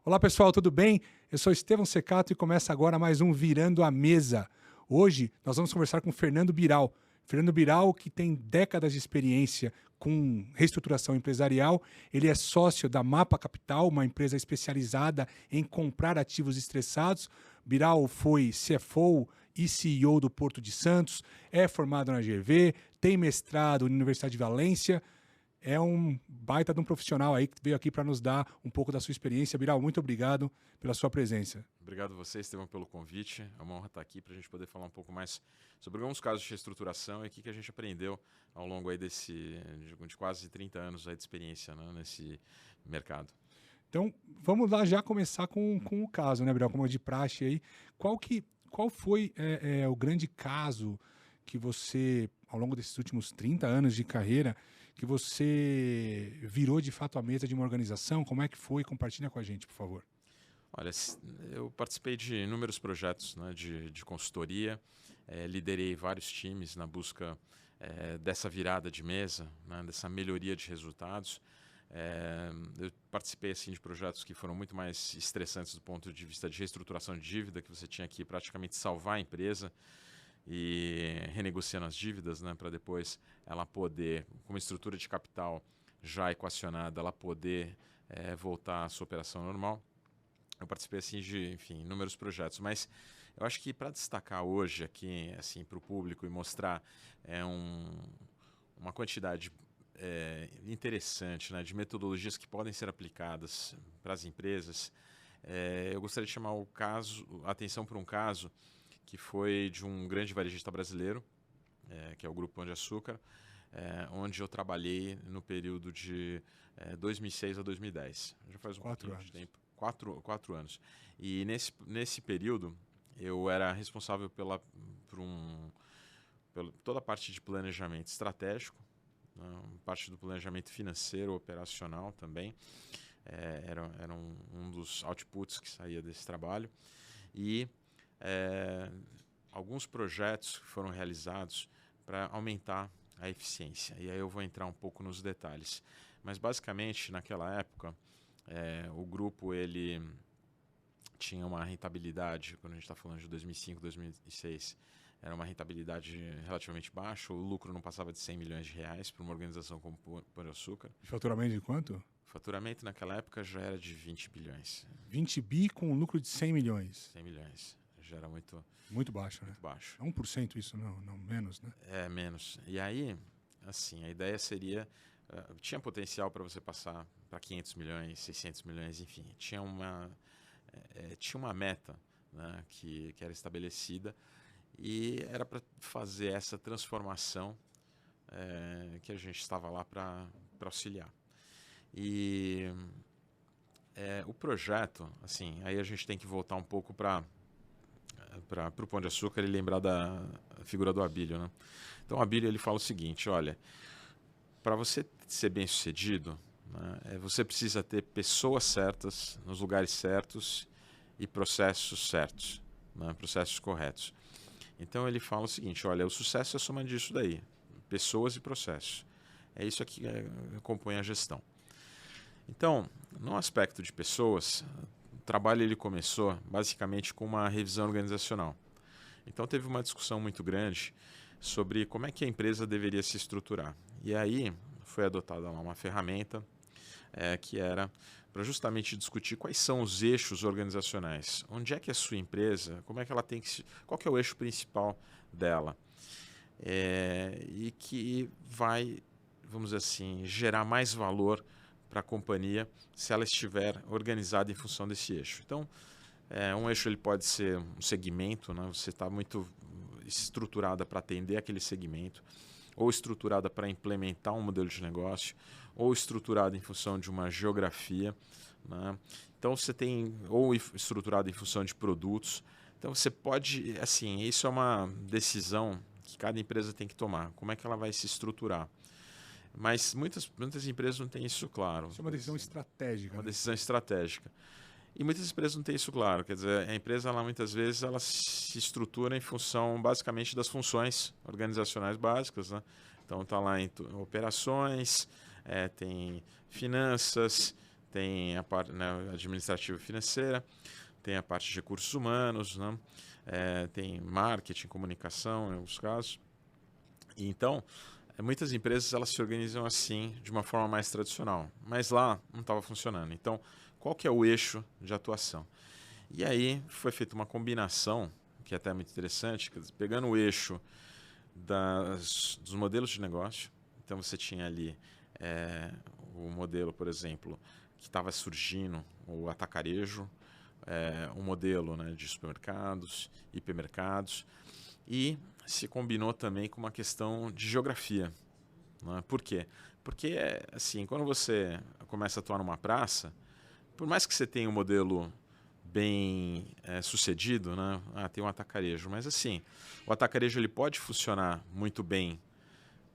Olá pessoal, tudo bem? Eu sou Estevão Secato e começa agora mais um Virando a Mesa. Hoje nós vamos conversar com Fernando Biral. Fernando Biral, que tem décadas de experiência com reestruturação empresarial, ele é sócio da Mapa Capital, uma empresa especializada em comprar ativos estressados. Biral foi CFO e CEO do Porto de Santos, é formado na GV, tem mestrado na Universidade de Valência. É um baita de um profissional aí que veio aqui para nos dar um pouco da sua experiência. Biral, muito obrigado pela sua presença. Obrigado a você, Estevão, pelo convite. É uma honra estar aqui para a gente poder falar um pouco mais sobre alguns casos de reestruturação e o que a gente aprendeu ao longo aí de quase 30 anos aí de experiência, né, nesse mercado. Então, vamos lá já começar com o caso, né, Biral? Como é de praxe aí. Qual foi o grande caso que você, ao longo desses últimos 30 anos de carreira, que você virou de fato a mesa de uma organização? Como é que foi? Compartilha com a gente, por favor. Olha, eu participei de inúmeros projetos, né, de consultoria, liderei vários times na busca dessa virada de mesa, né, dessa melhoria de resultados. Eu participei assim, de projetos que foram muito mais estressantes do ponto de vista de reestruturação de dívida, que você tinha que praticamente salvar a empresa e renegociando as dívidas, né, para depois ela poder, com uma estrutura de capital já equacionada, ela poder voltar à sua operação normal. Eu participei assim de, enfim, inúmeros projetos, mas eu acho que para destacar hoje aqui, assim, para o público e mostrar uma quantidade interessante, né, de metodologias que podem ser aplicadas para as empresas, eu gostaria de chamar a atenção para um caso que foi de um grande varejista brasileiro, que é o Grupo Pão de Açúcar, onde eu trabalhei no período de 2006 a 2010. Já faz um pouquinho de tempo. 4 anos. E nesse período, eu era responsável por toda a parte de planejamento estratégico, né, parte do planejamento financeiro, operacional também. Era um dos outputs que saía desse trabalho. E alguns projetos que foram realizados para aumentar a eficiência. E aí eu vou entrar um pouco nos detalhes. Mas basicamente, naquela época, o grupo ele tinha uma rentabilidade, quando a gente está falando de 2005, 2006, era uma rentabilidade relativamente baixa, o lucro não passava de 100 milhões de reais para uma organização como Pão de Açúcar. De faturamento de quanto? O faturamento naquela época já era de 20 bilhões. 20 bi com um lucro de 100 milhões. 100 milhões. Já era muito baixo, né? Muito baixo. É 1% isso, não menos, né? É, menos. E aí, assim, a ideia seria... tinha potencial para você passar para 500 milhões, 600 milhões, enfim. Tinha uma meta, né, que era estabelecida e era para fazer essa transformação que a gente estava lá para auxiliar. E o projeto, assim, aí a gente tem que voltar um pouco para o Pão de Açúcar e lembrar da figura do Abílio, né? Então o Abílio ele fala o seguinte, olha, para você ser bem sucedido, né, você precisa ter pessoas certas, nos lugares certos e processos certos, né, processos corretos. Então ele fala o seguinte, olha, o sucesso é a soma disso daí, pessoas e processos. É isso aqui que compõe a gestão. Então, no aspecto de pessoas, o trabalho ele começou basicamente com uma revisão organizacional. Então teve uma discussão muito grande sobre como é que a empresa deveria se estruturar. E aí foi adotada lá uma ferramenta que era para justamente discutir quais são os eixos organizacionais. Onde é que a sua empresa, como é que ela tem que qual que é o eixo principal dela? E que vai, vamos dizer assim, gerar mais valor para a companhia se ela estiver organizada em função desse eixo. Então, um eixo ele pode ser um segmento, né? Você está muito estruturada para atender aquele segmento, ou estruturada para implementar um modelo de negócio, ou estruturada em função de uma geografia, né? Então você tem, ou estruturada em função de produtos. Então você pode, assim, isso é uma decisão que cada empresa tem que tomar. Como é que ela vai se estruturar? Mas muitas empresas não têm isso claro. Isso é uma decisão estratégica. Uma decisão estratégica. E muitas empresas não têm isso claro. Quer dizer, a empresa, muitas vezes, ela se estrutura em função, basicamente, das funções organizacionais básicas, né? Então, está lá em operações, tem finanças, tem a parte, né, administrativa e financeira, tem a parte de recursos humanos, né? Tem marketing, comunicação, em alguns casos. E então, muitas empresas elas se organizam assim, de uma forma mais tradicional. Mas lá não estava funcionando. Então, qual que é o eixo de atuação? E aí foi feita uma combinação, que é até muito interessante, pegando o eixo dos modelos de negócio. Então, você tinha ali o modelo, por exemplo, que estava surgindo, o atacarejo, um modelo, né, de supermercados, hipermercados, e se combinou também com uma questão de geografia. Né? Por quê? Porque, assim, quando você começa a atuar numa praça, por mais que você tenha um modelo bem sucedido, né? Tem um atacarejo, mas assim, o atacarejo ele pode funcionar muito bem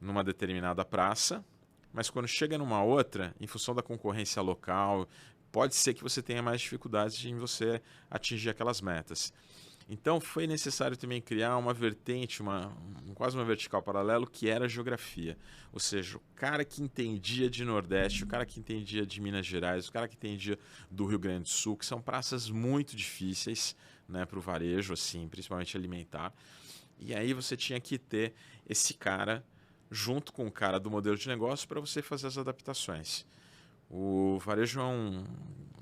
numa determinada praça, mas quando chega numa outra, em função da concorrência local, pode ser que você tenha mais dificuldades em você atingir aquelas metas. Então foi necessário também criar uma vertente, quase uma vertical paralelo, que era a geografia. Ou seja, o cara que entendia de Nordeste, o cara que entendia de Minas Gerais, o cara que entendia do Rio Grande do Sul, que são praças muito difíceis, né, para o varejo, assim, principalmente alimentar. E aí você tinha que ter esse cara junto com o cara do modelo de negócio para você fazer as adaptações. O varejo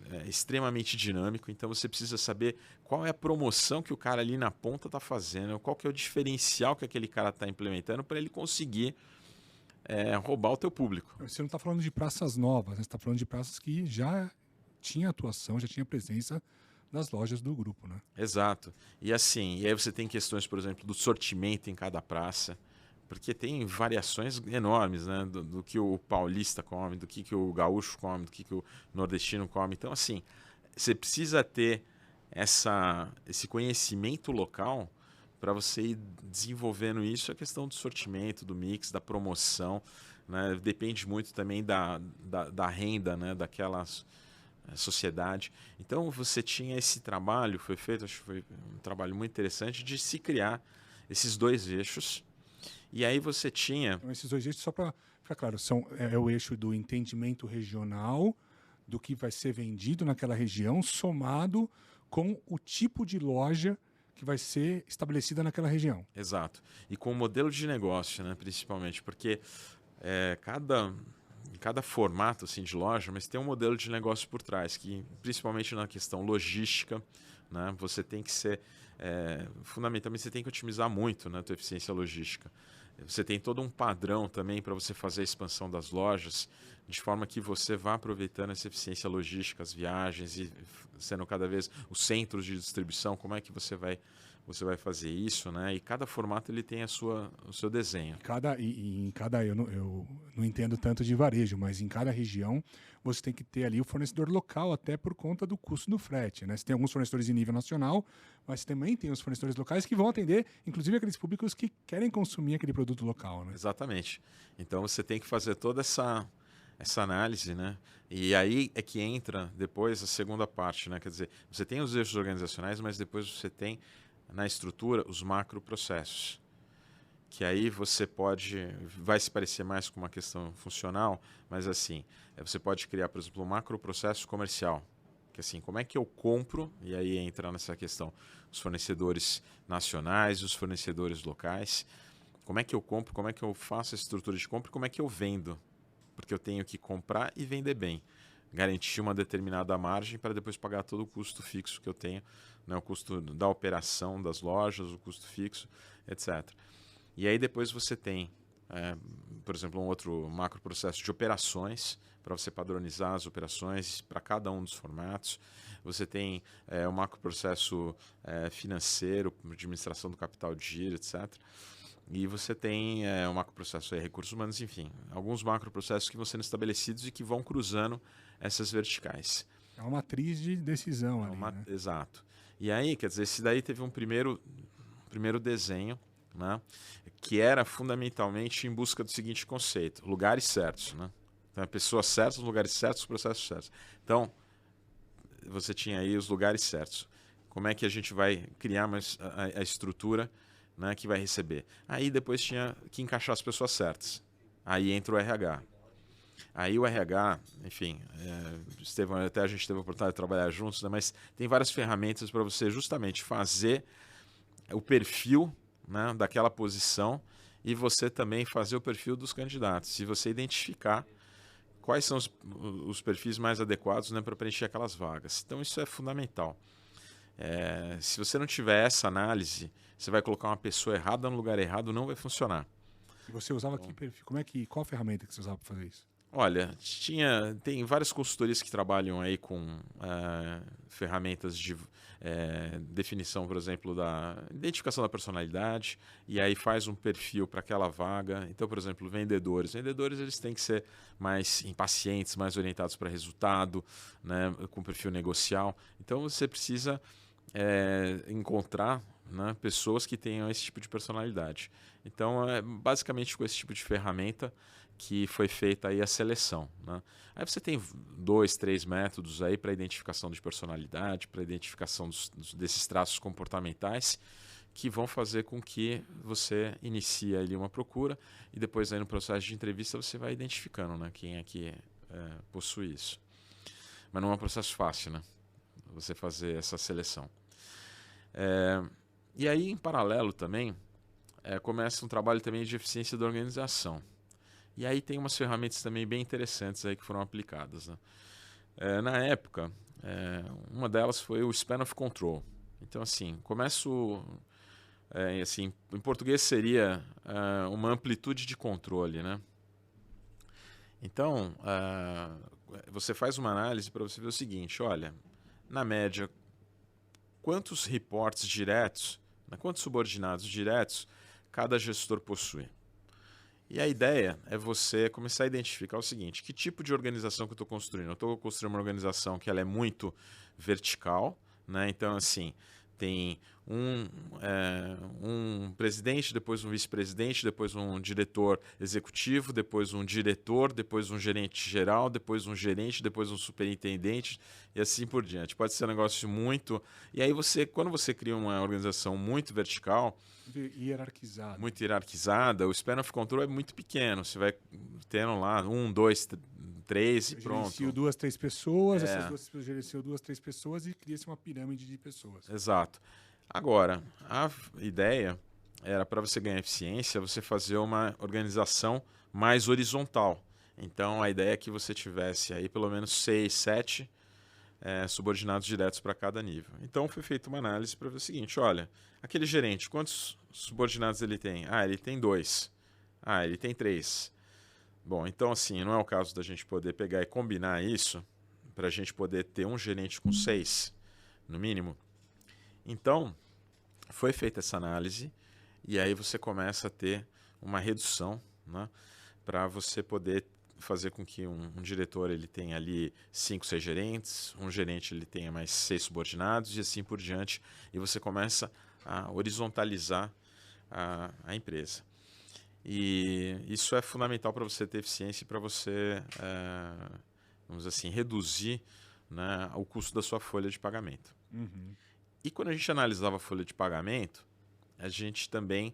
é extremamente dinâmico, então você precisa saber qual é a promoção que o cara ali na ponta está fazendo, qual que é o diferencial que aquele cara está implementando para ele conseguir roubar o teu público. Você não está falando de praças novas, você está falando de praças que já tinha atuação, já tinha presença nas lojas do grupo, né? Exato. E assim, e aí você tem questões, por exemplo, do sortimento em cada praça, porque tem variações enormes, né? Do que o paulista come, do que o gaúcho come, do que o nordestino come. Então, assim, você precisa ter esse conhecimento local para você ir desenvolvendo isso, a questão do sortimento, do mix, da promoção, né? Depende muito também da renda, né? Daquelas sociedade. Então você tinha esse trabalho, foi feito, acho que foi um trabalho muito interessante de se criar esses dois eixos. E aí você tinha... Então, esses dois eixos, só para ficar claro, é o eixo do entendimento regional, do que vai ser vendido naquela região, somado com o tipo de loja que vai ser estabelecida naquela região. Exato. E com o modelo de negócio, né, principalmente, porque cada formato assim, de loja, mas tem um modelo de negócio por trás, que principalmente na questão logística, né, você tem que ser, fundamentalmente, você tem que otimizar muito, né, a tua eficiência logística. Você tem todo um padrão também para você fazer a expansão das lojas, de forma que você vá aproveitando essa eficiência logística, as viagens e sendo cada vez os centros de distribuição, como é que você vai fazer isso, né? E cada formato ele tem o seu desenho. Eu não entendo tanto de varejo, mas em cada região você tem que ter ali o fornecedor local, até por conta do custo do frete, né? Você tem alguns fornecedores em nível nacional, mas também tem os fornecedores locais que vão atender, inclusive aqueles públicos que querem consumir aquele produto local, né? Exatamente. Então você tem que fazer toda essa análise, né? E aí é que entra depois a segunda parte, né? Quer dizer, você tem os eixos organizacionais, mas depois você tem na estrutura os macroprocessos, que aí você vai se parecer mais com uma questão funcional, mas assim, você pode criar, por exemplo, um macroprocesso comercial, que assim, como é que eu compro, e aí entra nessa questão, os fornecedores nacionais, os fornecedores locais, como é que eu compro, como é que eu faço a estrutura de compra e como é que eu vendo, porque eu tenho que comprar e vender bem, garantir uma determinada margem para depois pagar todo o custo fixo que eu tenho, né, o custo da operação das lojas, o custo fixo, etc. E aí depois você tem, por exemplo, um outro macro processo de operações, para você padronizar as operações para cada um dos formatos. Você tem um macro processo financeiro, administração do capital de giro, etc. E você tem um macro processo de recursos humanos, enfim, alguns macro processos que vão sendo estabelecidos e que vão cruzando essas verticais. É uma matriz de decisão ali, né? Exato. E aí, quer dizer, esse daí teve um primeiro desenho, né, que era fundamentalmente em busca do seguinte conceito: lugares certos, né? Então, pessoas certas, lugares certos, processos certos. Então, você tinha aí os lugares certos. Como é que a gente vai criar a estrutura, né, que vai receber? Aí depois tinha que encaixar as pessoas certas. Aí entra o RH. Aí o RH, enfim, Estevão, até a gente teve a oportunidade de trabalhar juntos, né, mas tem várias ferramentas para você justamente fazer o perfil, né, daquela posição e você também fazer o perfil dos candidatos. Se você identificar quais são os perfis mais adequados, né, para preencher aquelas vagas. Então isso é fundamental. Se você não tiver essa análise, você vai colocar uma pessoa errada no lugar errado, não vai funcionar. E você usava que perfil? Qual ferramenta que você usava para fazer isso? Olha, tem várias consultorias que trabalham aí com ferramentas de definição, por exemplo, da identificação da personalidade, e aí faz um perfil para aquela vaga. Então, por exemplo, vendedores. Vendedores eles têm que ser mais impacientes, mais orientados para resultado, né, com perfil negocial. Então, você precisa encontrar, né, pessoas que tenham esse tipo de personalidade. Então, basicamente com esse tipo de ferramenta que foi feita aí a seleção, né? Aí você tem 2, 3 métodos aí para identificação de personalidade, para identificação desses traços comportamentais que vão fazer com que você inicie ali uma procura e depois aí no processo de entrevista você vai identificando, né, quem é que possui isso. Mas não é um processo fácil, né? Você fazer essa seleção. E aí, em paralelo também, começa um trabalho também de eficiência da organização. E aí tem umas ferramentas também bem interessantes aí que foram aplicadas, né? Na época, uma delas foi o Span of Control. Então, assim, assim, em português seria uma amplitude de controle, né? Então, você faz uma análise para você ver o seguinte, olha, na média, quantos reportes diretos, né, quantos subordinados diretos cada gestor possui. E a ideia é você começar a identificar o seguinte, que tipo de organização que eu estou construindo? Eu estou construindo uma organização que ela é muito vertical, né? Então, assim, tem um presidente, depois um vice-presidente, depois um diretor executivo, depois um diretor, depois um gerente geral, depois um gerente, depois um superintendente e assim por diante. Pode ser um negócio muito... E aí quando você cria uma organização muito vertical... Muito hierarquizada, o span of control é muito pequeno. Você vai tendo lá 1, 2, 3 e pronto. Gerencio 2, 3 pessoas, essas 2 pessoas gerenciam 2, 3 pessoas e cria-se uma pirâmide de pessoas. Exato. Agora, a ideia era para você ganhar eficiência, você fazer uma organização mais horizontal. Então, a ideia é que você tivesse aí pelo menos 6, 7 subordinados diretos para cada nível. Então, foi feita uma análise para ver o seguinte, olha, aquele gerente, quantos subordinados ele tem? Ele tem 2. Ele tem 3. Bom, então assim, não é o caso da gente poder pegar e combinar isso para a gente poder ter um gerente com 6, no mínimo. Então, foi feita essa análise e aí você começa a ter uma redução, né, para você poder fazer com que um diretor ele tenha ali 5, 6 gerentes, um gerente ele tenha mais 6 subordinados e assim por diante, e você começa a horizontalizar a empresa. E isso é fundamental para você ter eficiência e para você, vamos dizer assim, reduzir, né, o custo da sua folha de pagamento. Uhum. E quando a gente analisava a folha de pagamento, a gente também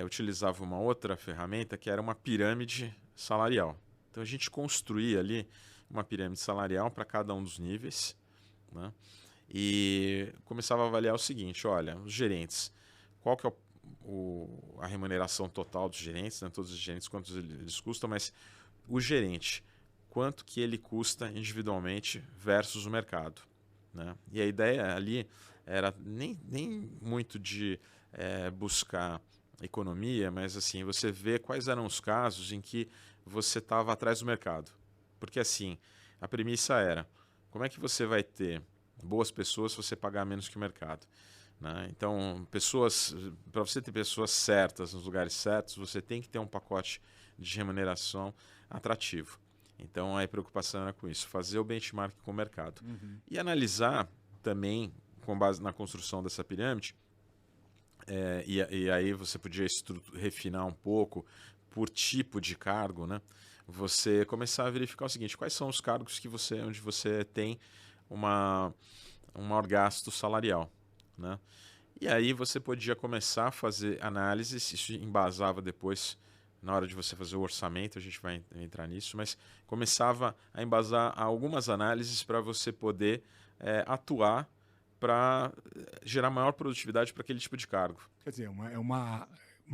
utilizava uma outra ferramenta que era uma pirâmide salarial. Então a gente construía ali uma pirâmide salarial para cada um dos níveis, né? E começava a avaliar o seguinte, olha, os gerentes, qual que é a remuneração total dos gerentes, né? Todos os gerentes, quantos eles custam, mas o gerente, quanto que ele custa individualmente versus o mercado, né? E a ideia ali era nem muito de buscar economia, mas assim, você vê quais eram os casos em que você estava atrás do mercado. Porque assim, a premissa era, como é que você vai ter boas pessoas se você pagar menos que o mercado? Né? Então, para você ter pessoas certas nos lugares certos, você tem que ter um pacote de remuneração atrativo. Então, a preocupação era com isso, fazer o benchmark com o mercado. Uhum. E analisar também, com base na construção dessa pirâmide, e aí você podia refinar um pouco por tipo de cargo, né? Você começar a verificar o seguinte, quais são os cargos onde você tem um maior gasto salarial, né? E aí você podia começar a fazer análises, isso embasava depois na hora de você fazer o orçamento, a gente vai entrar nisso, mas começava a embasar algumas análises para você poder atuar para gerar maior produtividade para aquele tipo de cargo. Quer dizer, é uma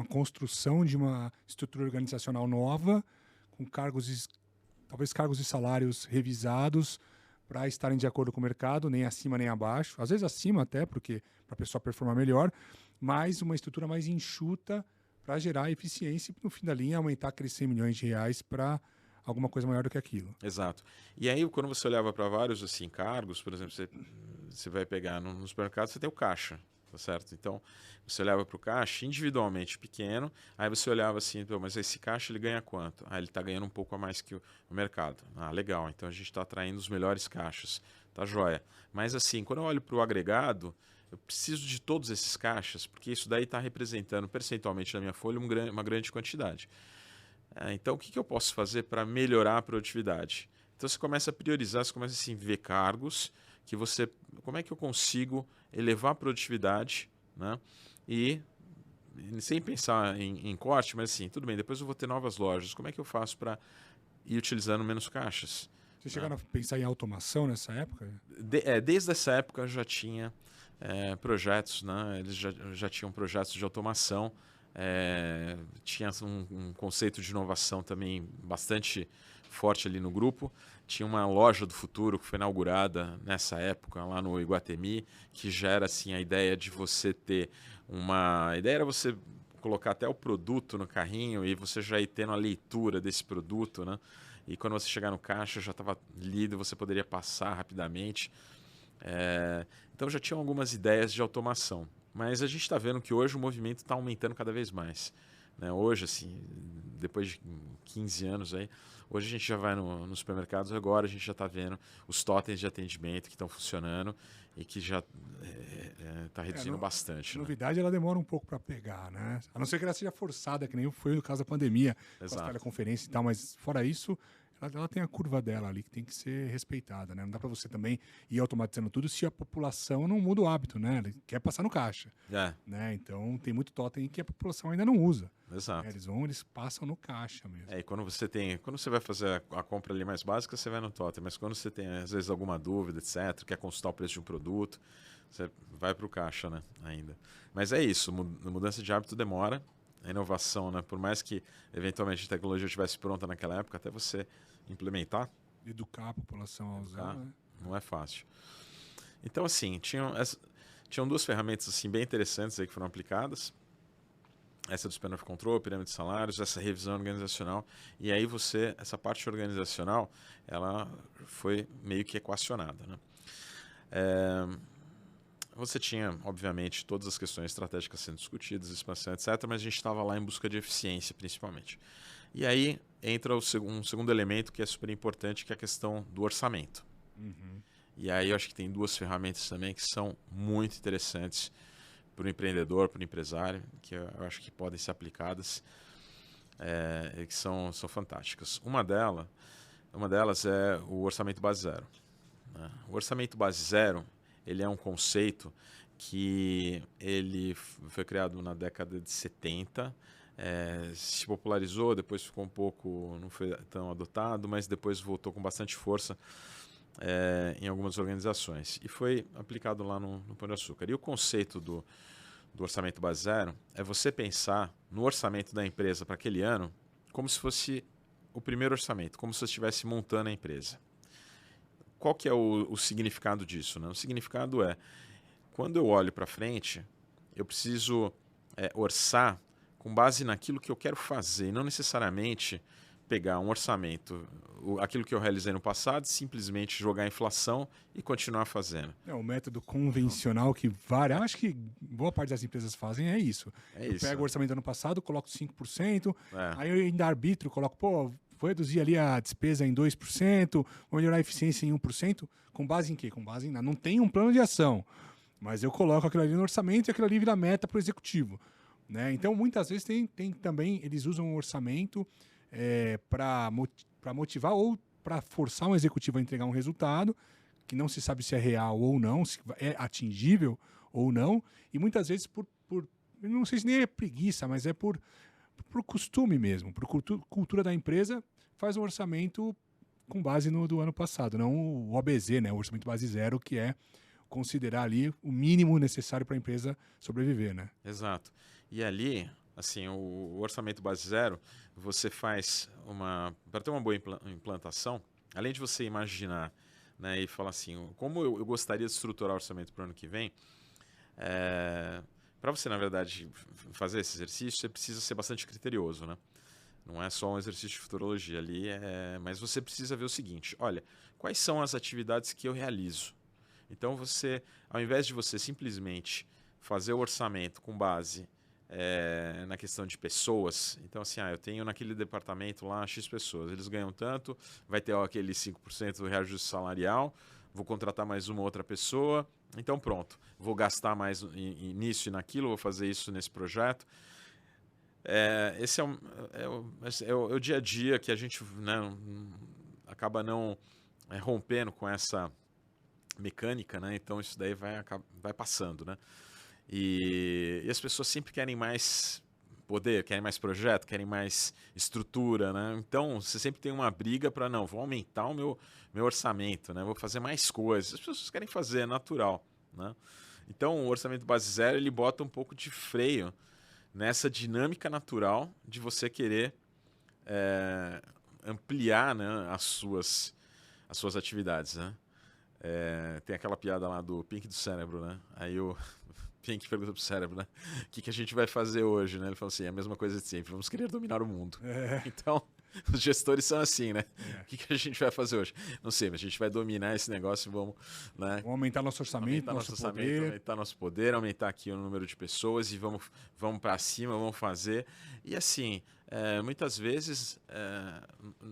construção de uma estrutura organizacional nova, com talvez cargos e salários revisados para estarem de acordo com o mercado, nem acima nem abaixo, às vezes acima até, porque para a pessoa performar melhor, mas uma estrutura mais enxuta para gerar eficiência e, no fim da linha, aumentar aqueles 100 milhões de reais para alguma coisa maior do que aquilo. Exato. E aí, quando você olhava para vários assim, cargos, por exemplo, você vai pegar no supermercado, você tem o caixa, tá certo? Então, você olhava para o caixa individualmente pequeno, aí você olhava assim, mas esse caixa ele ganha quanto? Ah, ele está ganhando um pouco a mais que o mercado. Ah, legal, então a gente está atraindo os melhores caixas, tá joia. Mas assim, quando eu olho para o agregado, eu preciso de todos esses caixas, porque isso daí está representando percentualmente na minha folha uma grande quantidade. Então, o que eu posso fazer para melhorar a produtividade? Então, você começa a priorizar, você começa assim, a ver cargos que você... Como é que eu consigo elevar a produtividade, né? E sem pensar em corte, mas assim, tudo bem, depois eu vou ter novas lojas. Como é que eu faço para ir utilizando menos caixas? Vocês chegaram a pensar em automação nessa época? Desde essa época já tinha projetos, né? Eles já tinham projetos de automação. Tinha um conceito de inovação também bastante forte ali no grupo. Tinha uma loja do futuro que foi inaugurada nessa época lá no Iguatemi, que já era assim a ideia de você ter a ideia era você colocar até o produto no carrinho e você já ir tendo a leitura desse produto, né? E quando você chegar no caixa já estava lido, você poderia passar rapidamente. Então já tinham algumas ideias de automação. Mas a gente está vendo que hoje o movimento está aumentando cada vez mais. Né? Hoje, assim, depois de 15 anos, hoje a gente já vai nos supermercados, agora a gente já está vendo os totens de atendimento que estão funcionando e que já está reduzindo bastante. A novidade, ela demora um pouco para pegar, né? A não ser que ela seja forçada, que nem foi no caso da pandemia, com as teleconferências e tal, mas fora isso, ela tem a curva dela ali que tem que ser respeitada, né? Não dá para você também ir automatizando tudo se a população não muda o hábito, né? Ele quer passar no caixa. Né? Então, tem muito totem que a população ainda não usa. Exato. Eles passam no caixa mesmo. E quando você vai fazer a compra ali mais básica, você vai no totem, mas quando você tem, às vezes, alguma dúvida, etc., quer consultar o preço de um produto, você vai para o caixa, né? Ainda. Mas é isso, mudança de hábito demora, a inovação, né? Por mais que, eventualmente, a tecnologia estivesse pronta naquela época, até você implementar, educar a população a usar, né? Não é fácil. Então, assim, tinham duas ferramentas assim, bem interessantes aí que foram aplicadas. Essa do Span of Control, pirâmide de salários, essa revisão organizacional. E aí essa parte organizacional, ela foi meio que equacionada, né? Você tinha, obviamente, todas as questões estratégicas sendo discutidas, expansão, etc., mas a gente estava lá em busca de eficiência, principalmente. E aí entra um segundo elemento que é super importante, que é a questão do orçamento. Uhum. E aí eu acho que tem duas ferramentas também que são muito interessantes para o empreendedor, para o empresário, que eu acho que podem ser aplicadas e que são fantásticas. Uma delas é o orçamento base zero. Né? O orçamento base zero, ele é um conceito que ele foi criado na década de 70, se popularizou, depois ficou um pouco, não foi tão adotado, mas depois voltou com bastante força em algumas organizações e foi aplicado lá no Pão de Açúcar. E o conceito do orçamento base zero é você pensar no orçamento da empresa para aquele ano como se fosse o primeiro orçamento, como se você estivesse montando a empresa. Qual que é o significado disso? Né? O significado é, quando eu olho para frente, eu preciso orçar com base naquilo que eu quero fazer, e não necessariamente pegar um orçamento, aquilo que eu realizei no passado, simplesmente jogar a inflação e continuar fazendo. O método convencional que acho que boa parte das empresas fazem é isso. Eu pego o orçamento do ano passado, coloco 5%, aí eu ainda arbitro, coloco, vou reduzir ali a despesa em 2%, vou melhorar a eficiência em 1%, com base em quê? Com base em nada. Não tem um plano de ação, mas eu coloco aquilo ali no orçamento e aquilo ali vira meta para o executivo. Né? Então, muitas vezes tem também, eles usam o orçamento para motivar ou para forçar um executivo a entregar um resultado que não se sabe se é real ou não, se é atingível ou não, e muitas vezes por não sei se nem é preguiça, mas é por por costume mesmo, por cultura da empresa, faz um orçamento com base no do ano passado, não o OBZ, né? O orçamento base zero, que é considerar ali o mínimo necessário para a empresa sobreviver, né? Exato. E ali, assim, o orçamento base zero, você faz para ter uma boa implantação, além de você imaginar, né, e falar assim, como eu gostaria de estruturar o orçamento para o ano que vem, para você, na verdade, fazer esse exercício, você precisa ser bastante criterioso, né? Não é só um exercício de futurologia ali, mas você precisa ver o seguinte, olha, quais são as atividades que eu realizo? Então você, ao invés de você simplesmente fazer o orçamento com base na questão de pessoas, então assim, eu tenho naquele departamento lá X pessoas, eles ganham tanto, vai ter aquele 5% do reajuste salarial, vou contratar mais uma outra pessoa, então pronto, vou gastar mais nisso e naquilo, vou fazer isso nesse projeto. Esse é o dia a dia que a gente, né, acaba não rompendo com essa mecânica, né? Então isso daí vai passando, né? E as pessoas sempre querem mais poder, querem mais projeto, querem mais estrutura, né? Então você sempre tem uma briga para não, vou aumentar o meu orçamento, né? Vou fazer mais coisas. As pessoas querem fazer, é natural, né? Então o orçamento base zero ele bota um pouco de freio nessa dinâmica natural de você querer ampliar, né, as suas atividades, né? Tem aquela piada lá do Pink do cérebro, né? Aí o Pink pergunta pro cérebro, né? O que a gente vai fazer hoje, né? Ele fala assim, é a mesma coisa de sempre, vamos querer dominar o mundo. Então, os gestores são assim, né? O que a gente vai fazer hoje? Não sei, mas a gente vai dominar esse negócio e vamos, né? Vamos aumentar nosso orçamento, aumentar nosso poder, aumentar aqui o número de pessoas e vamos para cima, vamos fazer. E assim, muitas vezes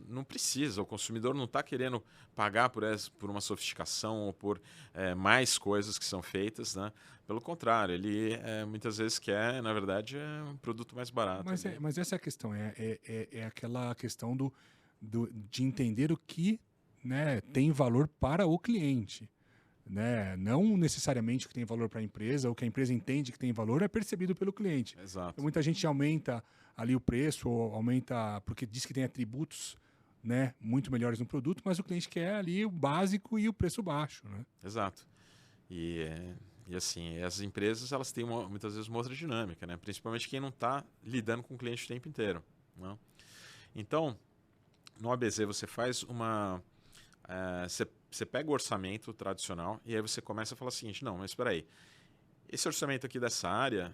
não precisa, o consumidor não está querendo pagar por uma sofisticação ou por mais coisas que são feitas, né? Pelo contrário, ele muitas vezes quer, na verdade, um produto mais barato. Mas essa é a questão, é aquela questão de entender o que, né, tem valor para o cliente. Né? Não necessariamente o que tem valor para a empresa, o que a empresa entende que tem valor é percebido pelo cliente. Exato. Então, muita gente aumenta ali o preço, ou aumenta porque diz que tem atributos, né, muito melhores no produto, mas o cliente quer ali o básico e o preço baixo. Né? Exato. E assim, as empresas elas têm muitas vezes uma outra dinâmica, né? Principalmente quem não está lidando com o cliente o tempo inteiro. Né? Então, no ABZ você faz você pega o orçamento tradicional e aí você começa a falar o seguinte, não, mas espera aí, esse orçamento aqui dessa área,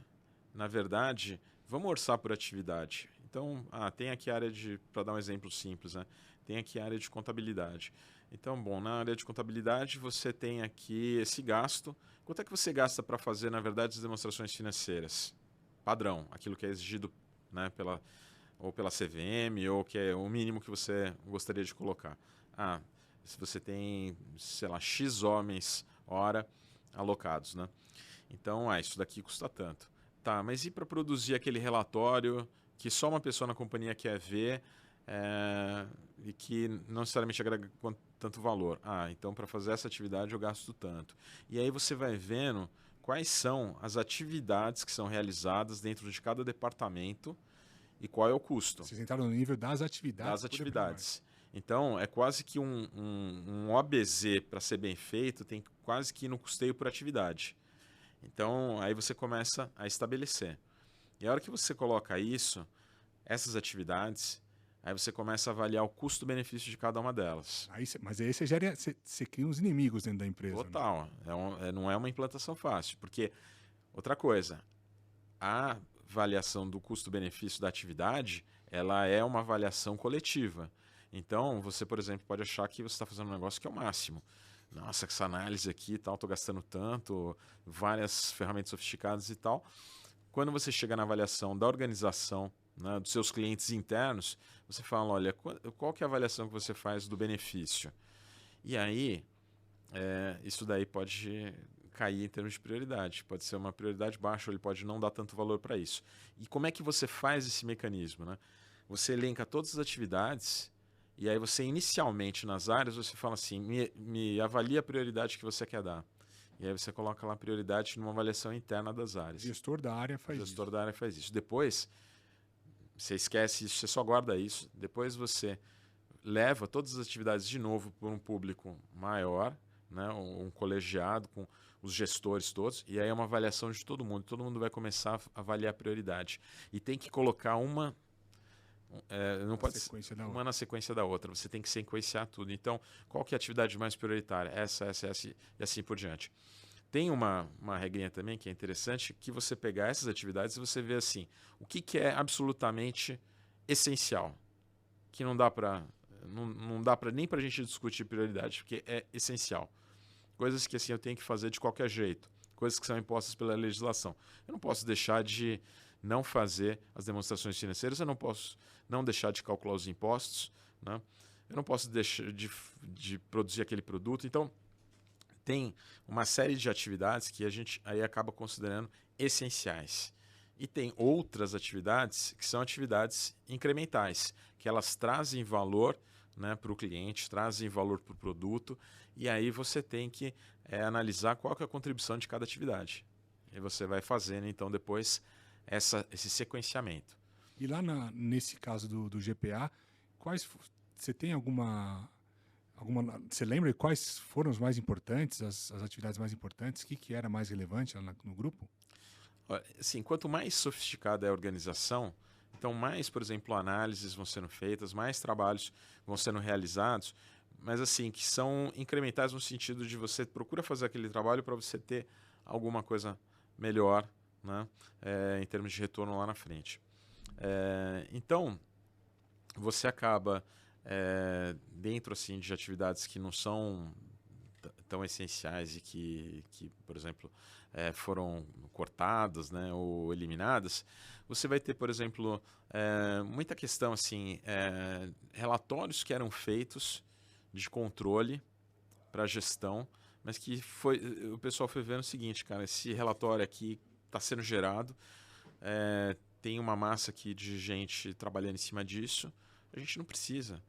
na verdade, vamos orçar por atividade. Então, tem aqui a área para dar um exemplo simples, né? Tem aqui a área de contabilidade. Então, bom, na área de contabilidade você tem aqui esse gasto. Quanto é que você gasta para fazer, na verdade, as demonstrações financeiras? Padrão, aquilo que é exigido, né, pela CVM, ou que é o mínimo que você gostaria de colocar. Se você tem, sei lá, X homens hora alocados, né? Então, isso daqui custa tanto. Tá, mas e para produzir aquele relatório que só uma pessoa na companhia quer ver e que não necessariamente agrega tanto valor? Então para fazer essa atividade eu gasto tanto. E aí você vai vendo quais são as atividades que são realizadas dentro de cada departamento e qual é o custo. Vocês entraram no nível das atividades. Das atividades. Então, é quase que um OBZ, para ser bem feito, tem quase que ir no custeio por atividade. Então, aí você começa a estabelecer. E a hora que você coloca essas atividades, aí você começa a avaliar o custo-benefício de cada uma delas. Mas aí você cria uns inimigos dentro da empresa. Total. Né? Não é uma implantação fácil. Porque, outra coisa, a avaliação do custo-benefício da atividade, ela é uma avaliação coletiva. Então, você, por exemplo, pode achar que você está fazendo um negócio que é o máximo. Nossa, essa análise aqui e tal, estou gastando tanto, várias ferramentas sofisticadas e tal. Quando você chega na avaliação da organização, né, dos seus clientes internos, você fala, olha, qual que é a avaliação que você faz do benefício? E aí, isso daí pode cair em termos de prioridade. Pode ser uma prioridade baixa, ou ele pode não dar tanto valor para isso. E como é que você faz esse mecanismo? Né? Você elenca todas as atividades. E aí você, inicialmente, nas áreas, você fala assim, me avalia a prioridade que você quer dar. E aí você coloca lá a prioridade numa avaliação interna das áreas. O gestor da área faz isso. O gestor da área faz isso. Depois, você esquece isso, você só guarda isso, depois você leva todas as atividades de novo para um público maior, né, um colegiado com os gestores todos, e aí é uma avaliação de todo mundo vai começar a avaliar a prioridade. E tem que colocar não pode ser uma na sequência da outra, você tem que sequenciar tudo. Então, qual que é a atividade mais prioritária? Essa, e assim por diante. Tem uma regrinha também que é interessante, que você pegar essas atividades e você vê assim, o que é absolutamente essencial, que não dá para nem para a gente discutir prioridade, porque é essencial. Coisas que assim eu tenho que fazer de qualquer jeito, coisas que são impostas pela legislação. Eu não posso deixar de não fazer as demonstrações financeiras, eu não posso não deixar de calcular os impostos, né? Eu não posso deixar de produzir aquele produto. Então, tem uma série de atividades que a gente aí acaba considerando essenciais. E tem outras atividades que são atividades incrementais, que elas trazem valor, né, para o cliente, trazem valor para o produto, e aí você tem que analisar qual que é a contribuição de cada atividade. E você vai fazendo, então, depois esse sequenciamento. E lá nesse caso do GPA, você tem alguma... Você lembra quais foram os mais importantes, as atividades mais importantes? O que era mais relevante lá no grupo? Assim, quanto mais sofisticada é a organização, então mais, por exemplo, análises vão sendo feitas, mais trabalhos vão sendo realizados, mas assim, que são incrementais no sentido de você procura fazer aquele trabalho para você ter alguma coisa melhor, né, em termos de retorno lá na frente. Então, você acaba dentro assim de atividades que não são tão essenciais e que por exemplo, foram cortadas, né, ou eliminadas, você vai ter, por exemplo, muita questão assim, relatórios que eram feitos de controle para gestão, mas que o pessoal foi vendo o seguinte, cara, esse relatório aqui está sendo gerado, tem uma massa aqui de gente trabalhando em cima disso, a gente não precisa.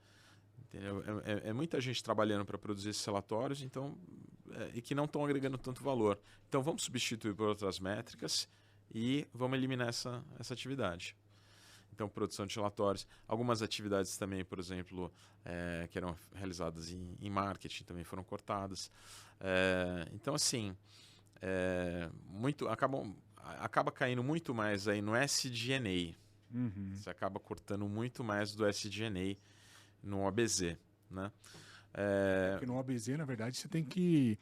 Entendeu? É muita gente trabalhando para produzir esses relatórios, então, e que não estão agregando tanto valor. Então vamos substituir por outras métricas e vamos eliminar essa atividade. Então, produção de relatórios. Algumas atividades também, por exemplo, que eram realizadas em marketing também foram cortadas. Então, assim, acaba caindo muito mais aí no SG&A. Uhum. Você acaba cortando muito mais do SG&A no OBZ, né? Porque no OBZ, na verdade, você tem que...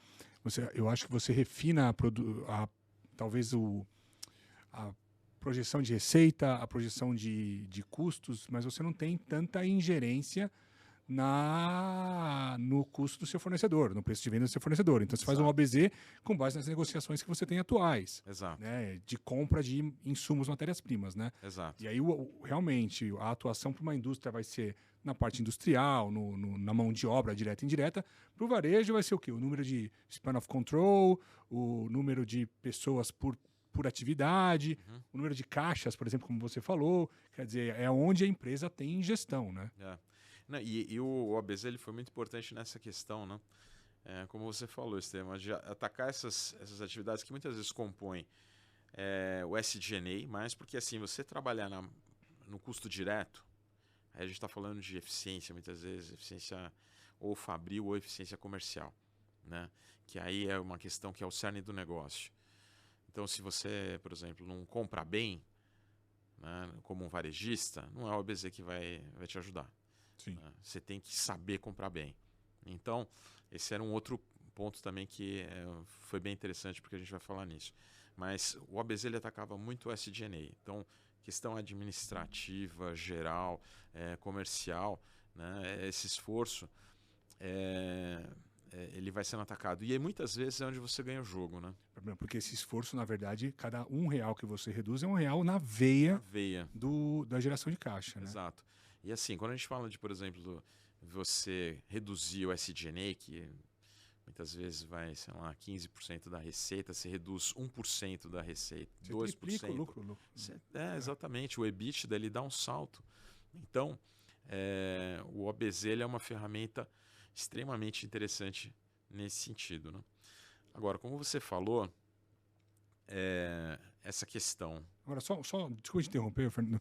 eu acho que você refina talvez a projeção de receita, a projeção de custos, mas você não tem tanta ingerência no custo do seu fornecedor, no preço de venda do seu fornecedor. Então, você faz um OBZ com base nas negociações que você tem atuais. Exato. Né, de compra de insumos, matérias-primas, né? Exato. E aí, realmente, a atuação para uma indústria vai ser na parte industrial, na mão de obra direta e indireta. Para o varejo vai ser o quê? O número de span of control, o número de pessoas por atividade, o número de caixas, por exemplo, como você falou. Quer dizer, é onde a empresa tem gestão, né? Não, e o OBZ ele foi muito importante nessa questão, né? Como você falou, Estevam, de atacar essas atividades que muitas vezes compõem o SG&A, mas porque assim, você trabalhar no custo direto, aí a gente está falando de eficiência, muitas vezes, eficiência ou fabril ou eficiência comercial, né? Que aí é uma questão que é o cerne do negócio. Então, se você, por exemplo, não compra bem, né, como um varejista, não é o OBZ que vai te ajudar. Sim. Você tem que saber comprar bem. Então, esse era um outro ponto também que foi bem interessante, porque a gente vai falar nisso. Mas o OBZ ele atacava muito o SG&A. Então, questão administrativa, geral, comercial, né, esse esforço, ele vai sendo atacado. E aí, muitas vezes é onde você ganha o jogo, né? Porque esse esforço, na verdade, cada R$1 que você reduz é R$1 na veia, da geração de caixa. Né? Exato. E assim, quando a gente fala de, por exemplo, você reduzir o SG&A, que muitas vezes vai, sei lá, 15% da receita, você reduz 1% da receita, você 2%. Triplica o lucro. Exatamente, o EBITDA ele dá um salto. Então, o OBZ ele é uma ferramenta extremamente interessante nesse sentido. Né? Agora, como você falou, essa questão. Agora, desculpa te interromper, Fernando.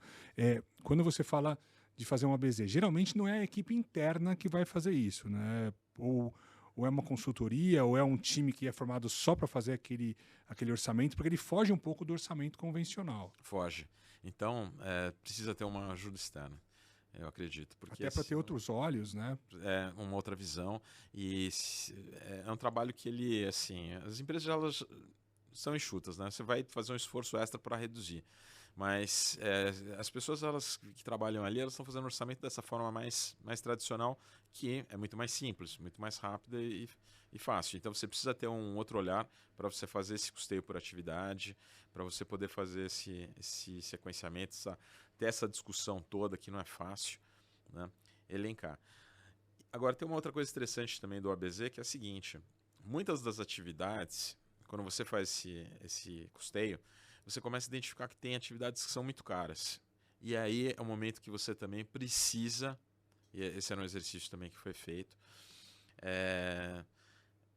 Quando você fala de fazer um ABZ, geralmente não é a equipe interna que vai fazer isso, né? Ou é uma consultoria, ou é um time que é formado só para fazer aquele orçamento, porque ele foge um pouco do orçamento convencional. Foge. Então, precisa ter uma ajuda externa, eu acredito. Porque até para ter outros olhos, né? É uma outra visão. E é um trabalho que ele, assim, as empresas elas são enxutas, né? Você vai fazer um esforço extra para reduzir. Mas as pessoas elas que trabalham ali, elas estão fazendo orçamento dessa forma mais tradicional, que é muito mais simples, muito mais rápida e fácil. Então você precisa ter um outro olhar para você fazer esse custeio por atividade, para você poder fazer esse sequenciamento, ter essa discussão toda que não é fácil, né? Elencar. Agora tem uma outra coisa interessante também do ABZ, que é a seguinte: muitas das atividades, quando você faz esse custeio, você começa a identificar que tem atividades que são muito caras. E aí é o momento que você também precisa, e esse era um exercício também que foi feito,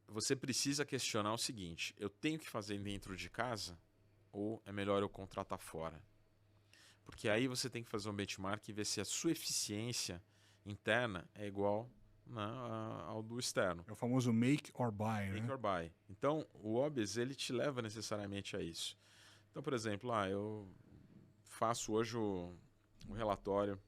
você precisa questionar o seguinte: eu tenho que fazer dentro de casa ou é melhor eu contratar fora? Porque aí você tem que fazer um benchmark e ver se a sua eficiência interna é igual, né, ao do externo. É o famoso make or buy, Make né? or buy. Então, o OBS ele te leva necessariamente a isso. Então, por exemplo, eu faço hoje o relatório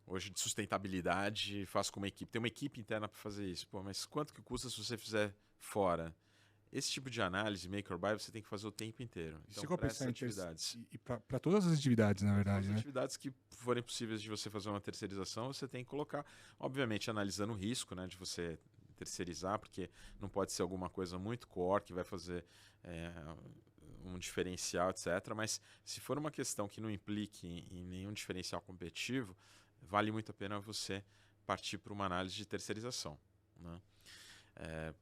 hoje de sustentabilidade, faço com uma equipe. Tem uma equipe interna para fazer isso. Pô, mas quanto que custa se você fizer fora? Esse tipo de análise, make or buy, você tem que fazer o tempo inteiro. Então, para essas atividades. E para todas as atividades, na verdade, todas as né? atividades que forem possíveis de você fazer uma terceirização, você tem que colocar, obviamente, analisando o risco, né, de você terceirizar, porque não pode ser alguma coisa muito core que vai fazer um diferencial, etc. Mas se for uma questão que não implique em nenhum diferencial competitivo, vale muito a pena você partir para uma análise de terceirização, né?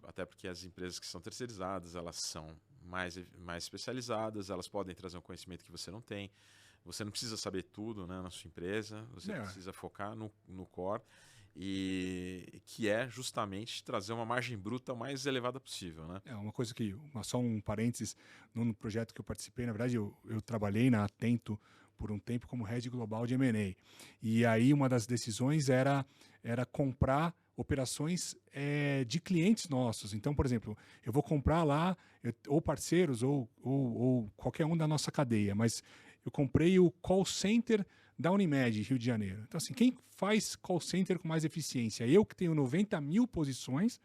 Até porque as empresas que são terceirizadas, elas são mais especializadas, elas podem trazer um conhecimento que você não tem. Você não precisa saber tudo, né, na sua empresa, você precisa focar no core, e que é justamente trazer uma margem bruta o mais elevada possível, né? É uma coisa que, só um parênteses, no projeto que eu participei, na verdade eu trabalhei na Atento por um tempo como Head Global de M&A. E aí uma das decisões era comprar operações de clientes nossos. Então, por exemplo, eu vou comprar lá, ou parceiros, ou qualquer um da nossa cadeia, mas eu comprei o call center da Unimed, Rio de Janeiro. Então, assim, quem faz call center com mais eficiência? Eu que tenho 90 mil posições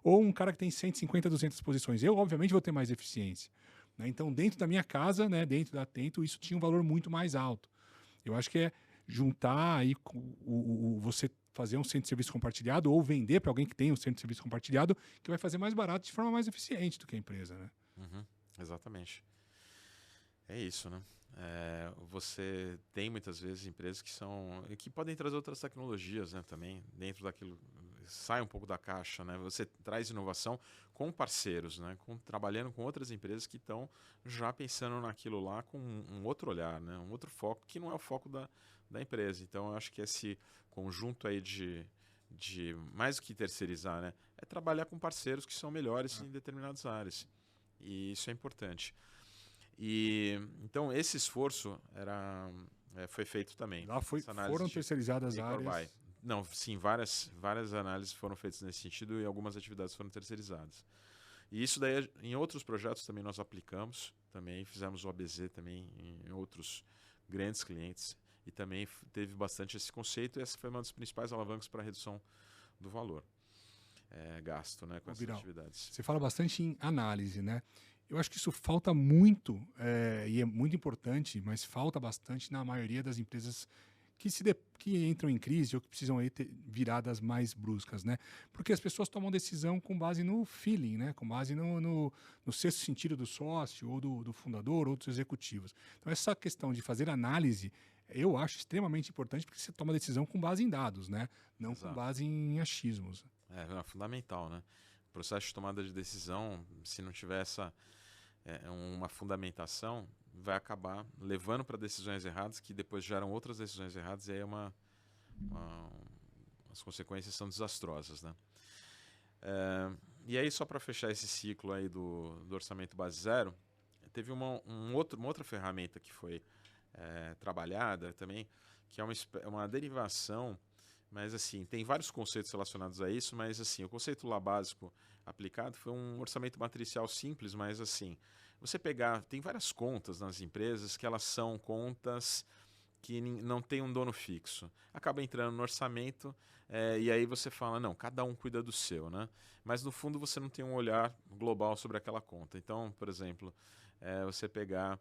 ou um cara que tem 150, 200 posições? Eu, obviamente, vou ter mais eficiência. Né? Então, dentro da minha casa, né, dentro da Atento, isso tinha um valor muito mais alto. Eu acho que é juntar aí você fazer um centro de serviço compartilhado ou vender para alguém que tem um centro de serviço compartilhado, que vai fazer mais barato de forma mais eficiente do que a empresa, né? Uhum, exatamente. É isso, né? Você tem muitas vezes empresas que podem trazer outras tecnologias, né, também dentro daquilo, sai um pouco da caixa, né? Você traz inovação com parceiros, né? Trabalhando com outras empresas que estão já pensando naquilo lá com um outro olhar, né? Um outro foco que não é o foco da empresa. Então, eu acho que esse conjunto aí de mais do que terceirizar, né? É trabalhar com parceiros que são melhores em determinadas áreas. E isso é importante. E então esse esforço foi feito também. Lá foram terceirizadas áreas. Não, sim, várias análises foram feitas nesse sentido e algumas atividades foram terceirizadas. E isso daí em outros projetos também nós aplicamos, também fizemos o ABZ também em outros grandes clientes e também teve bastante esse conceito, e essa foi uma das principais alavancas para a redução do valor gasto, né, com essas atividades. Você fala bastante em análise, né? Eu acho que isso falta muito, e é muito importante, mas falta bastante na maioria das empresas que entram em crise ou que precisam aí ter viradas mais bruscas, né? Porque as pessoas tomam decisão com base no feeling, né? Com base no sexto sentido do sócio, ou do fundador, ou dos executivos. Então, essa questão de fazer análise, eu acho extremamente importante, porque você toma decisão com base em dados, né? Não Exato. Com base em achismos. É fundamental, né? O processo de tomada de decisão, se não tiver uma fundamentação, vai acabar levando para decisões erradas que depois geram outras decisões erradas, e aí as consequências são desastrosas, né? E aí, só para fechar esse ciclo aí do orçamento base zero, teve uma outra ferramenta que foi trabalhada também, que é uma derivação, mas assim, tem vários conceitos relacionados a isso, mas assim, o conceito lá básico aplicado foi um orçamento matricial simples, mas assim, você pegar, tem várias contas nas empresas que elas são contas que não tem um dono fixo. Acaba entrando no orçamento e aí você fala, não, cada um cuida do seu, né? Mas no fundo você não tem um olhar global sobre aquela conta. Então, por exemplo, você pegar